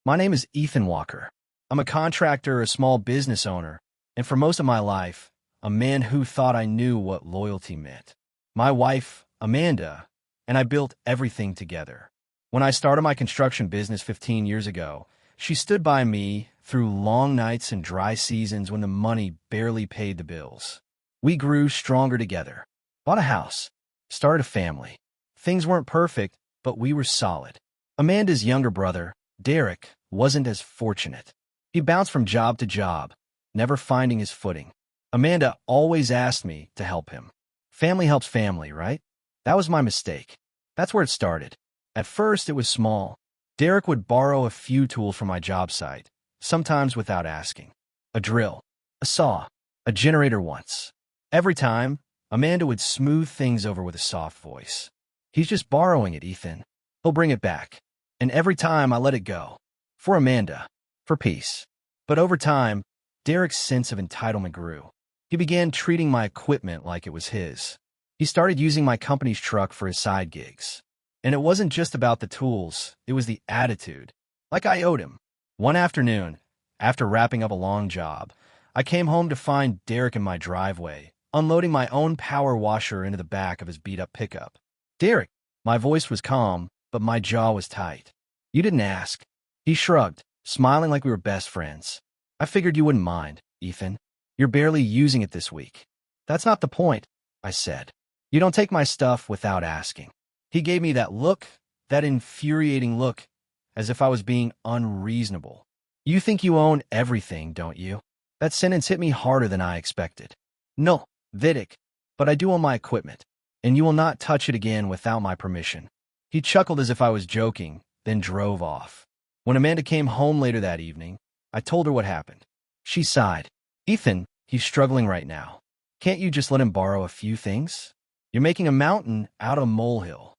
My name is Ethan Walker. I'm a contractor, a small business owner, and for most of my life, a man who thought I knew what loyalty meant. My wife, Amanda, and I built everything together. When I started my construction business 15 years ago, she stood by me through long nights and dry seasons when the money barely paid the bills. We grew stronger together, bought a house, started a family. Things weren't perfect, but we were solid. Amanda's younger brother, Derek, wasn't as fortunate. He bounced from job to job, never finding his footing. Amanda always asked me to help him. Family helps family, right? That was my mistake. That's where it started. At first, it was small. Derek would borrow a few tools from my job site, sometimes without asking. A drill, a saw, a generator once. Every time, Amanda would smooth things over with a soft voice. "He's just borrowing it, Ethan. He'll bring it back." And every time I let it go. For Amanda. For peace. But over time, Derek's sense of entitlement grew. He began treating my equipment like it was his. He started using my company's truck for his side gigs. And it wasn't just about the tools, it was the attitude. Like I owed him. One afternoon, after wrapping up a long job, I came home to find Derek in my driveway, unloading my own power washer into the back of his beat-up pickup. "Derek," my voice was calm, but my jaw was tight. "You didn't ask." He shrugged, smiling like we were best friends. "I figured you wouldn't mind, Ethan. You're barely using it this week." "That's not the point," I said. "You don't take my stuff without asking." He gave me that look, that infuriating look, as if I was being unreasonable. "You think you own everything, don't you?" That sentence hit me harder than I expected. "No, Vidic, but I do own my equipment, and you will not touch it again without my permission." He chuckled as if I was joking, then drove off. When Amanda came home later that evening, I told her what happened. She sighed. "Ethan, he's struggling right now. Can't you just let him borrow a few things? You're making a mountain out of a molehill.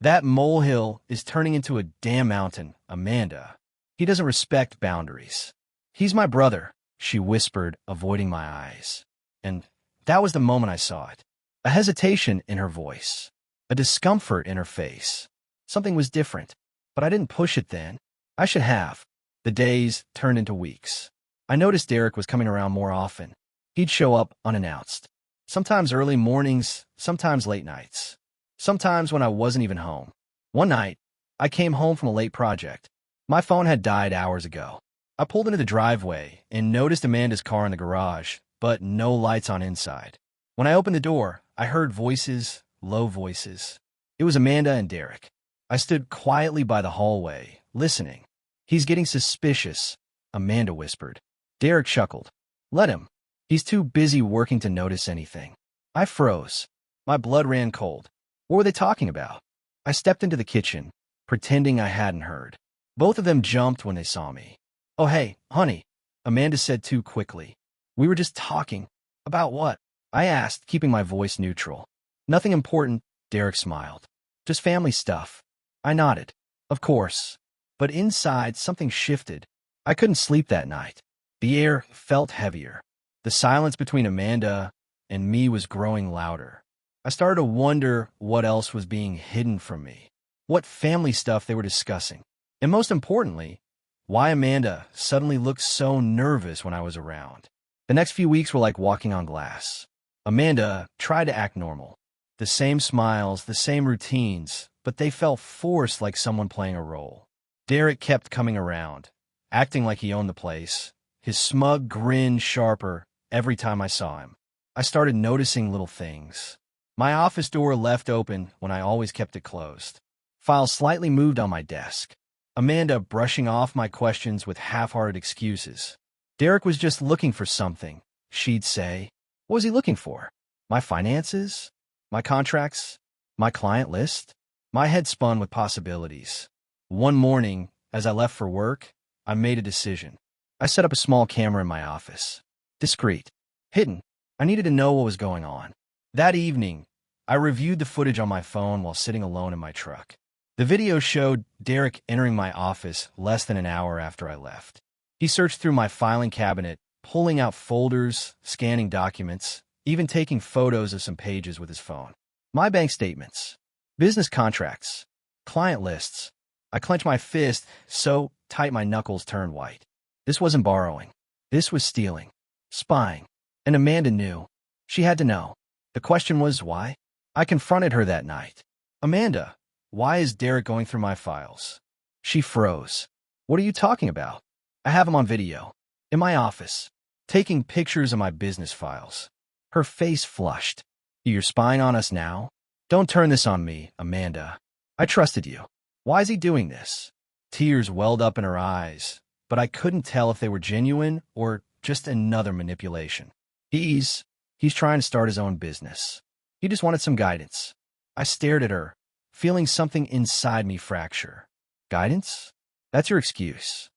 That molehill is turning into a damn mountain, Amanda. He doesn't respect boundaries." "He's my brother," she whispered, avoiding my eyes. And that was the moment I saw it. A hesitation in her voice. A discomfort in her face. Something was different, but I didn't push it then. I should have. The days turned into weeks. I noticed Derek was coming around more often. He'd show up unannounced. Sometimes early mornings, sometimes late nights. Sometimes when I wasn't even home. One night, I came home from a late project. My phone had died hours ago. I pulled into the driveway and noticed Amanda's car in the garage, but no lights on inside. When I opened the door, I heard voices, low voices. It was Amanda and Derek. I stood quietly by the hallway, listening. "He's getting suspicious," Amanda whispered. Derek chuckled. "Let him. He's too busy working to notice anything." I froze. My blood ran cold. What were they talking about? I stepped into the kitchen, pretending I hadn't heard. Both of them jumped when they saw me. "Oh, hey, honey," Amanda said too quickly. "We were just talking." "About what?" I asked, keeping my voice neutral. "Nothing important," Derek smiled. "Just family stuff." I nodded. "Of course." But inside, something shifted. I couldn't sleep that night. The air felt heavier. The silence between Amanda and me was growing louder. I started to wonder what else was being hidden from me. What family stuff they were discussing. And most importantly, why Amanda suddenly looked so nervous when I was around. The next few weeks were like walking on glass. Amanda tried to act normal. The same smiles, the same routines, but they felt forced, like someone playing a role. Derek kept coming around, acting like he owned the place, his smug grin sharper every time I saw him. I started noticing little things. My office door left open when I always kept it closed. Files slightly moved on my desk. Amanda brushing off my questions with half-hearted excuses. Derek was just looking for something, she'd say. What was he looking for? My finances? My contracts? My client list? My head spun with possibilities. One morning, as I left for work, I made a decision. I set up a small camera in my office. Discreet. Hidden. I needed to know what was going on. That evening, I reviewed the footage on my phone while sitting alone in my truck. The video showed Derek entering my office less than an hour after I left. He searched through my filing cabinet, pulling out folders, scanning documents, even taking photos of some pages with his phone. My bank statements, business contracts, client lists. I clenched my fist so tight my knuckles turned white. This wasn't borrowing. This was stealing. Spying. And Amanda knew. She had to know. The question was, why? I confronted her that night. Amanda, why is Derek going through my files? She froze. What are you talking about? I have him on video. In my office. Taking pictures of my business files. Her face flushed. You're spying on us now? Don't turn this on me, Amanda. I trusted you. Why is he doing this? Tears welled up in her eyes, but I couldn't tell if they were genuine or just another manipulation. He's trying to start his own business. He just wanted some guidance. I stared at her, feeling something inside me fracture. Guidance? That's your excuse.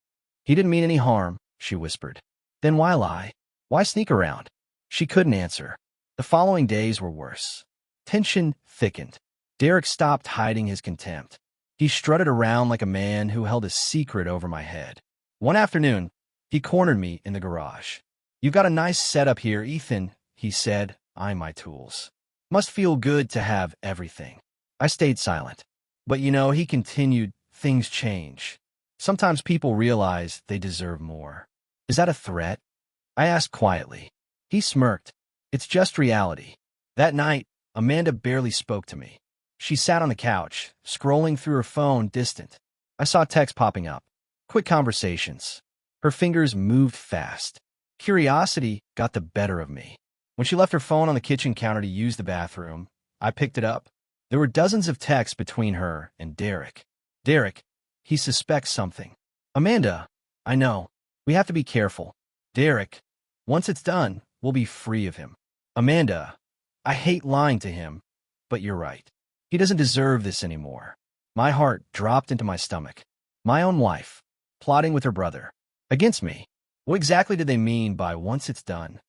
He didn't mean any harm, she whispered. Then why lie? Why sneak around? She couldn't answer. The following days were worse. Tension thickened. Derek stopped hiding his contempt. He strutted around like a man who held a secret over my head. One afternoon, he cornered me in the garage. You've got a nice setup here, Ethan, he said, eyeing my tools. Must feel good to have everything. I stayed silent. But he continued, things change. Sometimes people realize they deserve more. Is that a threat? I asked quietly. He smirked. It's just reality. That night, Amanda barely spoke to me. She sat on the couch, scrolling through her phone, distant. I saw texts popping up. Quick conversations. Her fingers moved fast. Curiosity got the better of me. When she left her phone on the kitchen counter to use the bathroom, I picked it up. There were dozens of texts between her and Derek. Derek, he suspects something. Amanda, I know. We have to be careful. Derek, once it's done, we'll be free of him. Amanda, I hate lying to him, but you're right. He doesn't deserve this anymore. My heart dropped into my stomach. My own wife, plotting with her brother. Against me. What exactly did they mean by once it's done?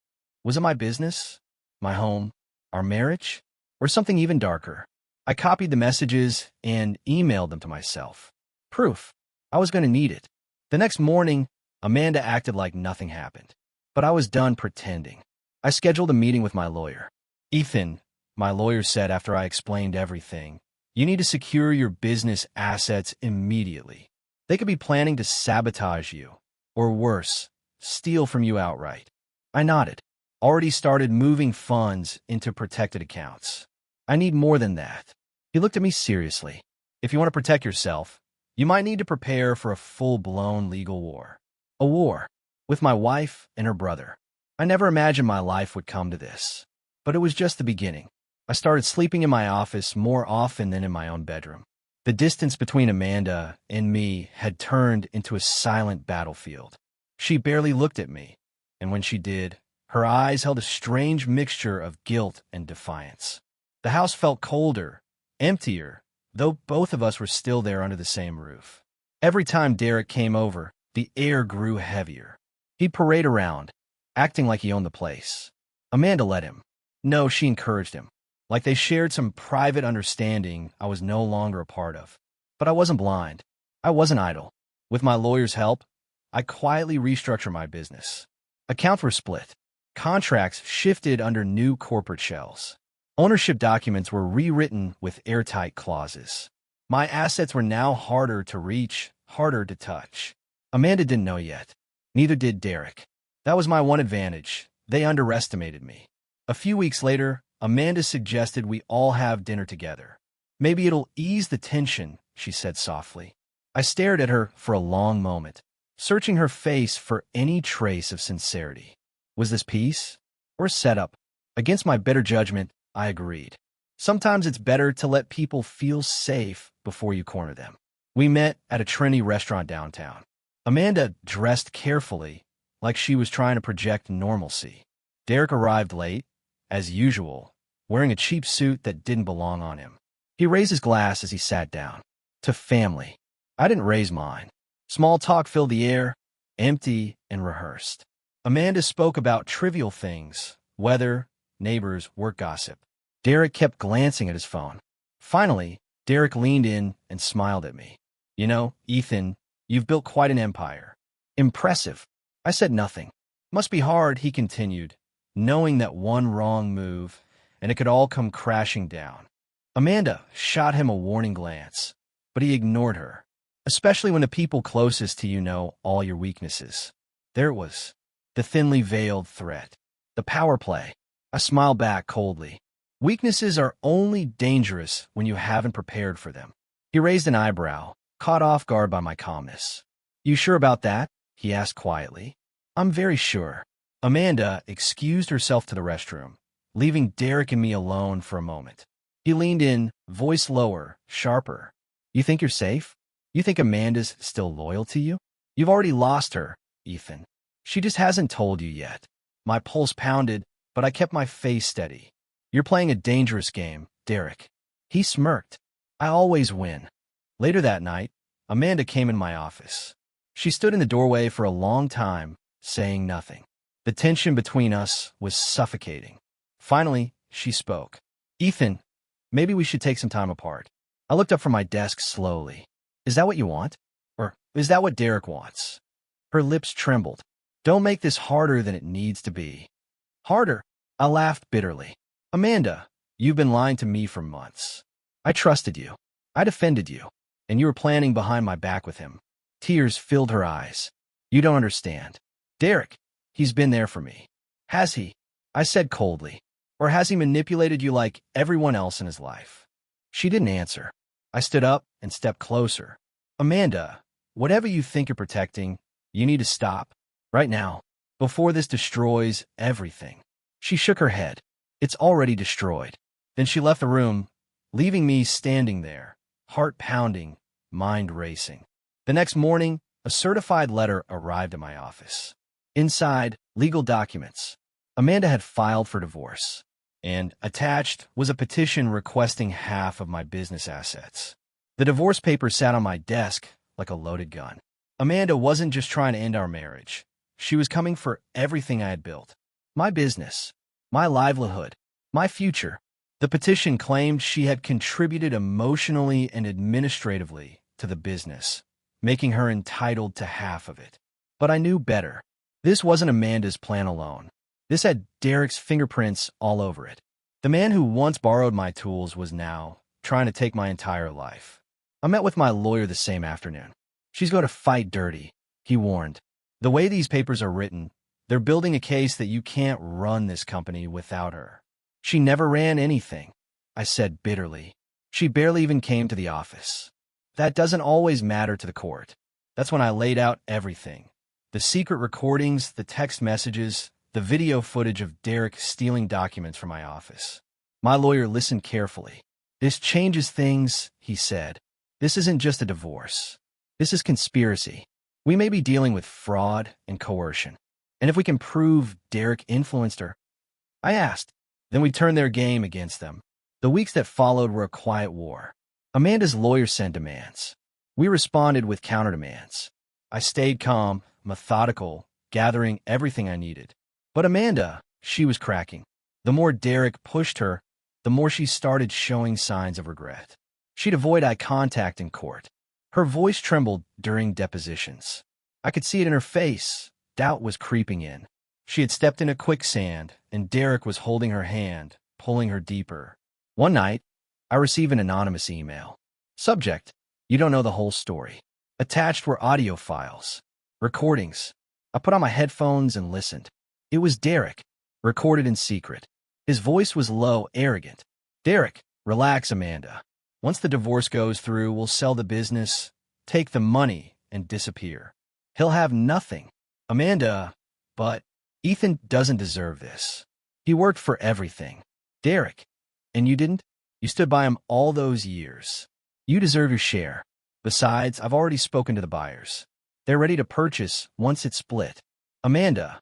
Was it my business? My home? Our marriage? Or something even darker? I copied the messages and emailed them to myself. Proof. I was going to need it. The next morning, Amanda acted like nothing happened. But I was done pretending. I scheduled a meeting with my lawyer. Ethan, my lawyer said after I explained everything, you need to secure your business assets immediately. They could be planning to sabotage you, or worse, steal from you outright. I nodded. Already started moving funds into protected accounts. I need more than that. He looked at me seriously. If you want to protect yourself, you might need to prepare for a full-blown legal war. A war with my wife and her brother. I never imagined my life would come to this. But it was just the beginning. I started sleeping in my office more often than in my own bedroom. The distance between Amanda and me had turned into a silent battlefield. She barely looked at me, and when she did, her eyes held a strange mixture of guilt and defiance. The house felt colder, emptier, though both of us were still there under the same roof. Every time Derek came over, the air grew heavier. He'd parade around, acting like he owned the place. Amanda let him. No, she encouraged him. Like they shared some private understanding I was no longer a part of. But I wasn't blind. I wasn't idle. With my lawyer's help, I quietly restructured my business. Accounts were split. Contracts shifted under new corporate shells. Ownership documents were rewritten with airtight clauses. My assets were now harder to reach, harder to touch. Amanda didn't know yet. Neither did Derek. That was my one advantage. They underestimated me. A few weeks later, Amanda suggested we all have dinner together. Maybe it'll ease the tension, she said softly. I stared at her for a long moment, searching her face for any trace of sincerity. Was this peace or setup? Against my better judgment, I agreed. Sometimes it's better to let people feel safe before you corner them. We met at a trendy restaurant downtown. Amanda dressed carefully, like she was trying to project normalcy. Derek arrived late, as usual, wearing a cheap suit that didn't belong on him. He raised his glass as he sat down. To family. I didn't raise mine. Small talk filled the air, empty and rehearsed. Amanda spoke about trivial things, weather, neighbors, work gossip. Derek kept glancing at his phone. Finally, Derek leaned in and smiled at me. You know, Ethan, you've built quite an empire. Impressive. I said nothing. Must be hard, he continued, knowing that one wrong move, and it could all come crashing down. Amanda shot him a warning glance, but he ignored her. especially when the people closest to you know all your weaknesses. There it was, the thinly veiled threat, the power play. I smiled back coldly. Weaknesses are only dangerous when you haven't prepared for them. He raised an eyebrow, caught off guard by my calmness. You sure about that? He asked quietly. I'm very sure. Amanda excused herself to the restroom, leaving Derek and me alone for a moment. He leaned in, voice lower, sharper. You think you're safe? You think Amanda's still loyal to you? You've already lost her, Ethan. She just hasn't told you yet. My pulse pounded, but I kept my face steady. You're playing a dangerous game, Derek. He smirked. I always win. Later that night, Amanda came in my office. She stood in the doorway for a long time, saying nothing. The tension between us was suffocating. Finally, she spoke. Ethan, maybe we should take some time apart. I looked up from my desk slowly. Is that what you want? Or is that what Derek wants? Her lips trembled. Don't make this harder than it needs to be. Harder? I laughed bitterly. Amanda, you've been lying to me for months. I trusted you. I defended you. And you were planning behind my back with him. Tears filled her eyes. You don't understand. Derek, he's been there for me. Has he? I said coldly. Or has he manipulated you like everyone else in his life? She didn't answer. I stood up and stepped closer. Amanda, whatever you think you're protecting, you need to stop. Right now. Before this destroys everything. She shook her head. It's already destroyed. Then she left the room, leaving me standing there, heart pounding, mind racing. The next morning, a certified letter arrived at my office. Inside, legal documents. Amanda had filed for divorce, and attached was a petition requesting half of my business assets. The divorce papers sat on my desk like a loaded gun. Amanda wasn't just trying to end our marriage. She was coming for everything I had built. My business, my livelihood, my future. The petition claimed she had contributed emotionally and administratively to the business, making her entitled to half of it. But I knew better. This wasn't Amanda's plan alone. This had Derek's fingerprints all over it. The man who once borrowed my tools was now trying to take my entire life. I met with my lawyer the same afternoon. She's going to fight dirty, he warned. The way these papers are written, they're building a case that you can't run this company without her. She never ran anything, I said bitterly. She barely even came to the office. That doesn't always matter to the court. That's when I laid out everything. The secret recordings, the text messages, the video footage of Derek stealing documents from my office. My lawyer listened carefully. This changes things, he said. This isn't just a divorce. This is conspiracy. We may be dealing with fraud and coercion. And if we can prove Derek influenced her, I asked, then we turned their game against them. The weeks that followed were a quiet war. Amanda's lawyer sent demands. We responded with counterdemands. I stayed calm, methodical, gathering everything I needed. But Amanda, she was cracking. The more Derek pushed her, the more she started showing signs of regret. She'd avoid eye contact in court. Her voice trembled during depositions. I could see it in her face. Doubt was creeping in. She had stepped into quicksand, and Derek was holding her hand, pulling her deeper. One night, I received an anonymous email. Subject: you don't know the whole story. Attached were audio files, recordings. I put on my headphones and listened. It was Derek, recorded in secret. His voice was low, arrogant. Derek, relax, Amanda. Once the divorce goes through, we'll sell the business, take the money, and disappear. He'll have nothing. Amanda, but Ethan doesn't deserve this. He worked for everything. Derek, and you didn't? You stood by him all those years. You deserve your share. Besides, I've already spoken to the buyers. They're ready to purchase once it's split. Amanda,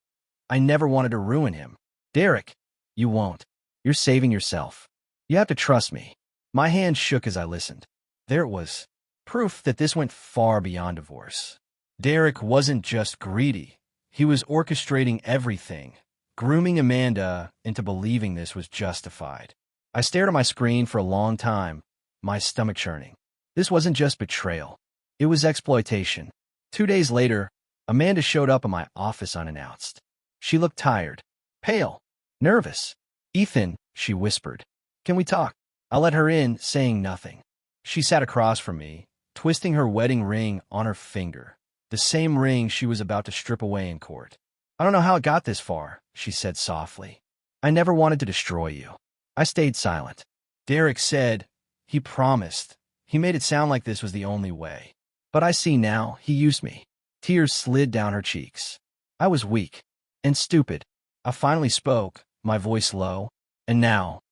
I never wanted to ruin him. Derek, you won't. You're saving yourself. You have to trust me. My hand shook as I listened. There it was. Proof that this went far beyond divorce. Derek wasn't just greedy. He was orchestrating everything, grooming Amanda into believing this was justified. I stared at my screen for a long time, my stomach churning. This wasn't just betrayal. It was exploitation. 2 days later, Amanda showed up in my office unannounced. She looked tired, pale, nervous. Ethan, she whispered. Can we talk? I let her in, saying nothing. She sat across from me, twisting her wedding ring on her finger, the same ring she was about to strip away in court. "I don't know how it got this far," she said softly. "I never wanted to destroy you." I stayed silent. Derek said, "He promised." He made it sound like this was the only way. But I see now, he used me. Tears slid down her cheeks. I was weak and stupid. I finally spoke, my voice low. "And now?"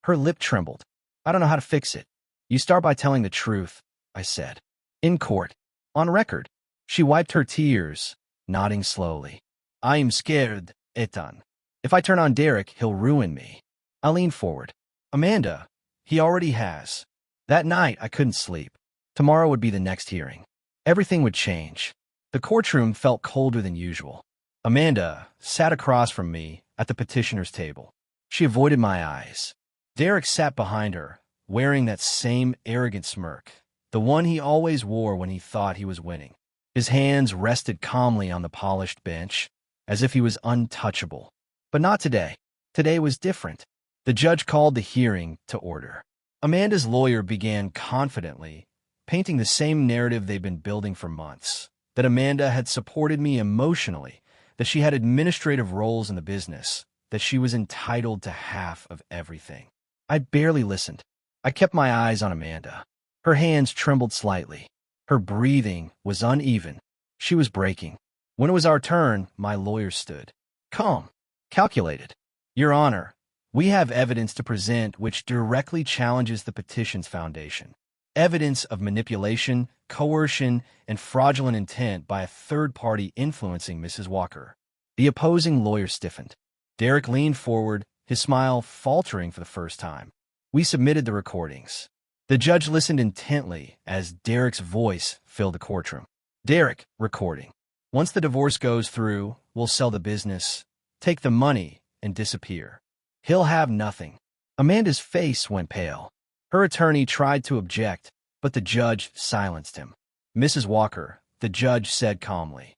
Her lip trembled. "I don't know how to fix it." "You start by telling the truth," I said. "In court. On record." She wiped her tears, nodding slowly. "I am scared, Ethan. If I turn on Derek, he'll ruin me." I leaned forward. "Amanda, he already has." That night, I couldn't sleep. Tomorrow would be the next hearing. Everything would change. The courtroom felt colder than usual. Amanda sat across from me at the petitioner's table. She avoided my eyes. Derek sat behind her, wearing that same arrogant smirk, the one he always wore when he thought he was winning. His hands rested calmly on the polished bench, as if he was untouchable. But not today. Today was different. The judge called the hearing to order. Amanda's lawyer began confidently, painting the same narrative they'd been building for months, that Amanda had supported me emotionally, that she had administrative roles in the business, that she was entitled to half of everything. I barely listened. I kept my eyes on Amanda. Her hands trembled slightly. Her breathing was uneven. She was breaking. When it was our turn, my lawyer stood. Calm. Calculated. "Your Honor, we have evidence to present which directly challenges the petition's foundation. Evidence of manipulation, coercion, and fraudulent intent by a third party influencing Mrs. Walker." The opposing lawyer stiffened. Derek leaned forward, his smile faltering for the first time. We submitted the recordings. The judge listened intently as Derek's voice filled the courtroom. "Derek, recording. Once the divorce goes through, we'll sell the business, take the money, and disappear. He'll have nothing." Amanda's face went pale. Her attorney tried to object, but the judge silenced him. "Mrs. Walker," the judge said calmly,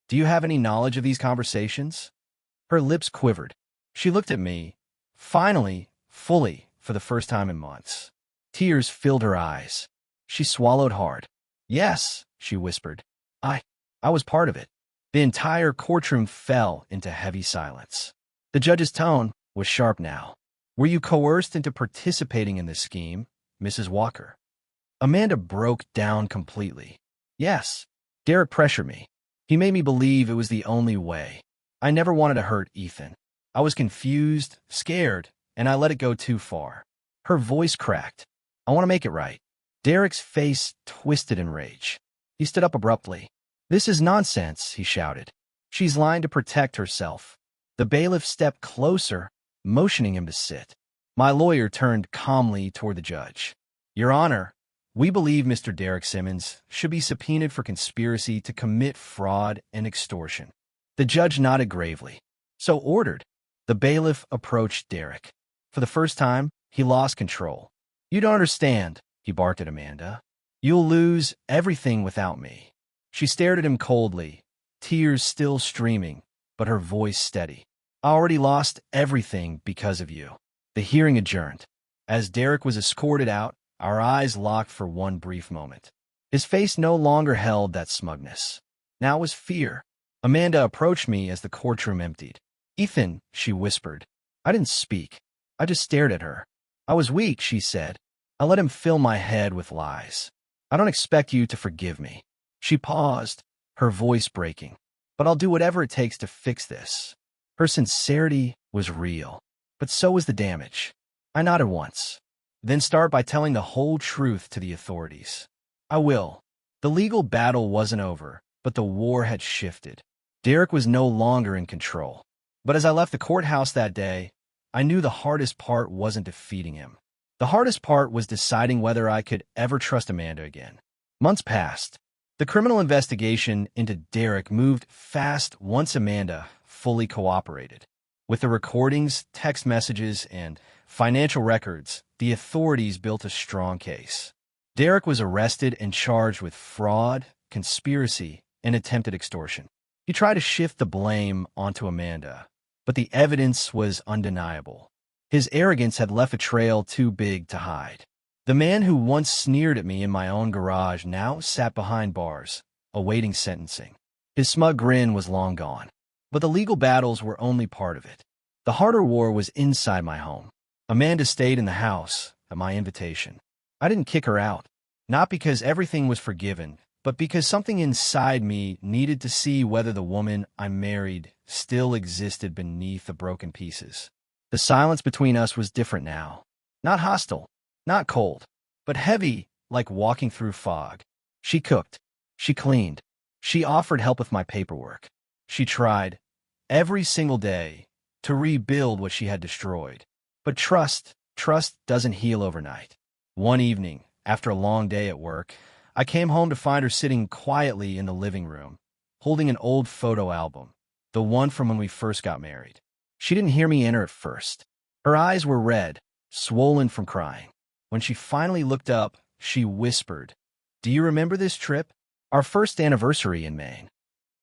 "do you have any knowledge of these conversations?" Her lips quivered. She looked at me, finally, fully, for the first time in months. Tears filled her eyes. She swallowed hard. "Yes," she whispered. I was part of it." The entire courtroom fell into heavy silence. The judge's tone was sharp now. "Were you coerced into participating in this scheme, Mrs. Walker?" Amanda broke down completely. "Yes. Derek pressured me. He made me believe it was the only way. I never wanted to hurt Ethan. I was confused, scared, and I let it go too far." Her voice cracked. "I want to make it right." Derek's face twisted in rage. He stood up abruptly. "This is nonsense," he shouted. "She's lying to protect herself." The bailiff stepped closer, motioning him to sit. My lawyer turned calmly toward the judge. "Your Honor, we believe Mr. Derek Simmons should be subpoenaed for conspiracy to commit fraud and extortion." The judge nodded gravely. "So ordered." The bailiff approached Derek. For the first time, he lost control. "You don't understand," he barked at Amanda. "You'll lose everything without me." She stared at him coldly, tears still streaming, but her voice steady. "I already lost everything because of you." The hearing adjourned. As Derek was escorted out, our eyes locked for one brief moment. His face no longer held that smugness. Now it was fear. Amanda approached me as the courtroom emptied. "Ethan," she whispered. I didn't speak. I just stared at her. "I was weak," she said. "I let him fill my head with lies. I don't expect you to forgive me." She paused, her voice breaking. "But I'll do whatever it takes to fix this." Her sincerity was real, but so was the damage. I nodded once. "Then start by telling the whole truth to the authorities." "I will." The legal battle wasn't over, but the war had shifted. Derek was no longer in control. But as I left the courthouse that day, I knew the hardest part wasn't defeating him. The hardest part was deciding whether I could ever trust Amanda again. Months passed. The criminal investigation into Derek moved fast once Amanda fully cooperated. With the recordings, text messages, and financial records, the authorities built a strong case. Derek was arrested and charged with fraud, conspiracy, and attempted extortion. He tried to shift the blame onto Amanda, but the evidence was undeniable. His arrogance had left a trail too big to hide. The man who once sneered at me in my own garage now sat behind bars, awaiting sentencing. His smug grin was long gone. But the legal battles were only part of it. The harder war was inside my home. Amanda stayed in the house at my invitation. I didn't kick her out, not because everything was forgiven, but because something inside me needed to see whether the woman I married still existed beneath the broken pieces. The silence between us was different now. Not hostile, not cold, but heavy, like walking through fog. She cooked. She cleaned. She offered help with my paperwork. She tried, every single day, to rebuild what she had destroyed. But trust doesn't heal overnight. One evening, after a long day at work, I came home to find her sitting quietly in the living room, holding an old photo album, the one from when we first got married. She didn't hear me enter at first. Her eyes were red, swollen from crying. When she finally looked up, she whispered, "Do you remember this trip? Our first anniversary in Maine?"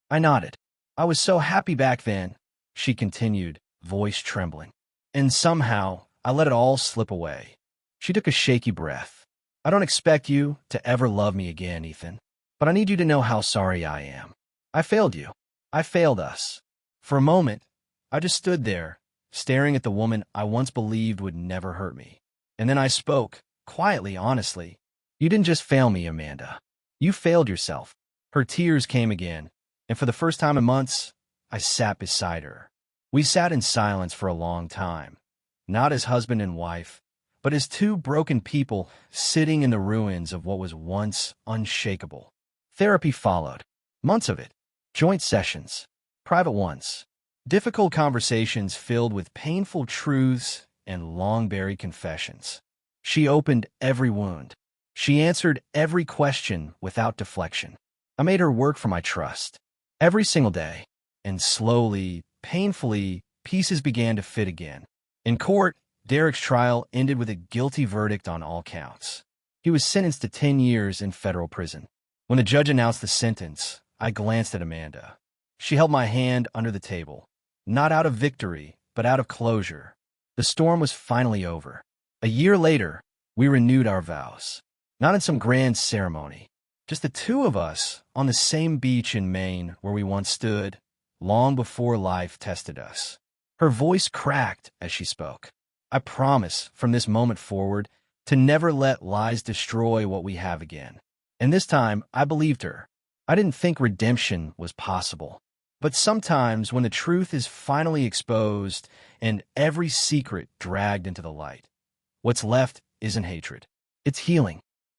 I nodded. "I was so happy back then," she continued, voice trembling. And somehow, I let it all slip away. She took a shaky breath. "I don't expect you to ever love me again, Ethan. But I need you to know how sorry I am. I failed you. I failed us." For a moment, I just stood there, staring at the woman I once believed would never hurt me. And then I spoke, quietly, honestly. "You didn't just fail me, Amanda. You failed yourself." Her tears came again, and for the first time in months, I sat beside her. We sat in silence for a long time, not as husband and wife, but as two broken people sitting in the ruins of what was once unshakable. Therapy followed. Months of it. Joint sessions. Private ones. Difficult conversations filled with painful truths and long-buried confessions. She opened every wound. She answered every question without deflection. I made her work for my trust. Every single day. And slowly, painfully, pieces began to fit again. In court, Derek's trial ended with a guilty verdict on all counts. He was sentenced to 10 years in federal prison. When the judge announced the sentence, I glanced at Amanda. She held my hand under the table, not out of victory, but out of closure. The storm was finally over. A year later, we renewed our vows. Not in some grand ceremony, just the two of us on the same beach in Maine where we once stood, long before life tested us. Her voice cracked as she spoke. "I promise, from this moment forward, to never let lies destroy what we have again." And this time, I believed her. I didn't think redemption was possible. But sometimes, when the truth is finally exposed and every secret dragged into the light, what's left isn't hatred. It's healing.